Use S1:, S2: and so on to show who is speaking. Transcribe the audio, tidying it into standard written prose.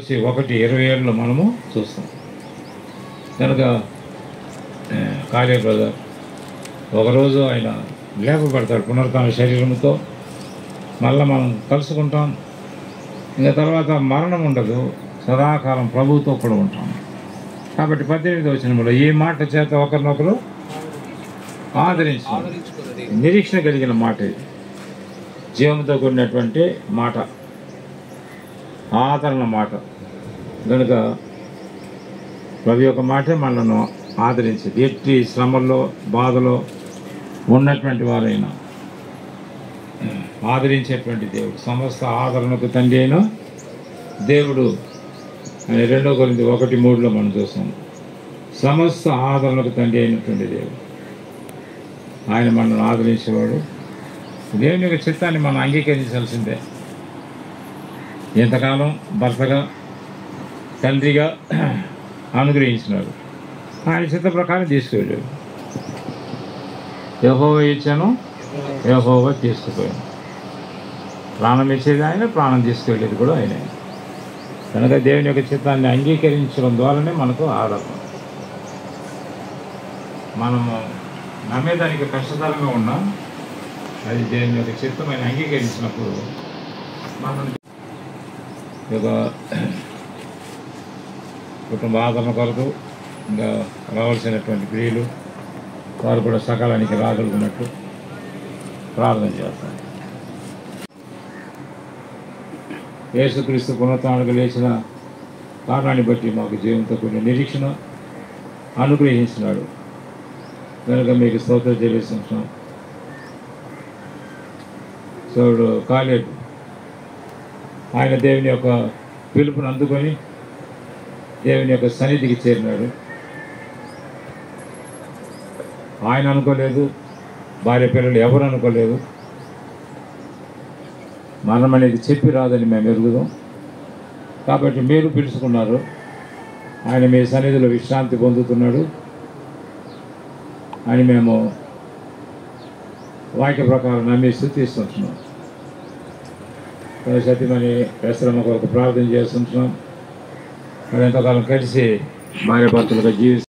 S1: 1:27 మనము చూస్తాం కనుక కాళీ బ్రదర్ ఒకరోజు ఆయన లేపబడతాడు పునరుత్థాన శరీరంతో. మళ్ళీ మనం కలుసుకుంటాం. ఇంకా తర్వాత మరణం ఉండదు, సదాకాలం ప్రభువుతో కూడా ఉంటాం. కాబట్టి 18వ వచనంలో ఈ మాట చేత ఒకరినొకరు ఆదరించు, నిరీక్షణ కలిగిన మాట ఇది, జీవంతో కూడినటువంటి మాట, ఆదరణ మాట. కనుక ప్రభు యొక్క మాటే మనను ఆదరించేది. ఎట్టి శ్రమల్లో బాధలో ఉన్నటువంటి వారైనా ఆదరించేటువంటి దేవుడు, సమస్త ఆదరణకు తండ్రి అయిన దేవుడు అని 2 కొరింథీ 1:3 మనం చూస్తాం. సమస్త ఆదరణకు తండ్రి అయినటువంటి దేవుడు ఆయన మనల్ని ఆదరించేవాడు. దేవుని యొక్క చిత్తాన్ని మనం అంగీకరించాల్సిందే. ఎంతకాలం భర్తగా తండ్రిగా అనుగ్రహించినాడు, ఆయన చిత్త ప్రకారం తీసుకువెళ్ళాడు. యెహోవా ఇచ్చాను, యెహోవా తీసుకుపోయాను. ప్రాణం ఇచ్చేది ఆయన, ప్రాణం తీసుకువెళ్ళేది కూడా ఆయనే. కనుక దేవుని యొక్క చిత్తాన్ని అంగీకరించడం ద్వారానే మనకు ఆదరణ. మనము నమ్మేదానికి కష్టతరంగా ఉన్నా అది దేవుని యొక్క చిత్తమైన అంగీకరించినప్పుడు మనం ఒక కుటుంబ ఆదరణ కొరకు ఇంకా రావాల్సినటువంటి క్రియలు వారు కూడా సకాలానికి రాగలుగున్నట్టు ప్రార్థన చేస్తారు. యేసుక్రీస్తు పునరుత్థానానికి లేచిన కారణాన్ని బట్టి మాకు జీవంతో కూడిన నిరీక్షణ అనుగ్రహించినాడు. కనుక మీకు స్తోత్రం చెల్లిస్తున్నాం. సోడు కాలేబు ఆయన దేవుని యొక్క పిలుపును అందుకొని దేవుని యొక్క సన్నిధికి చేరినాడు. ఆయన అనుకోలేదు, భార్య పిల్లలు ఎవరు అనుకోలేదు. మరణం అనేది చెప్పి రాదని మేము ఎరుగుదాం. కాబట్టి మీరు పిలుచుకున్నారు, ఆయన మీ సన్నిధిలో విశ్రాంతి పొందుతున్నాడు అని మేము వాక్య ప్రకారం నమ్మి స్తుతిస్తున్నాం. సత్యమని పరిశ్రమ కొరకు ప్రార్థన చేస్తుంటున్నాం. మరి ఎంతకాలం కలిసి భార్య భర్తలుగా జీవిస్తాం.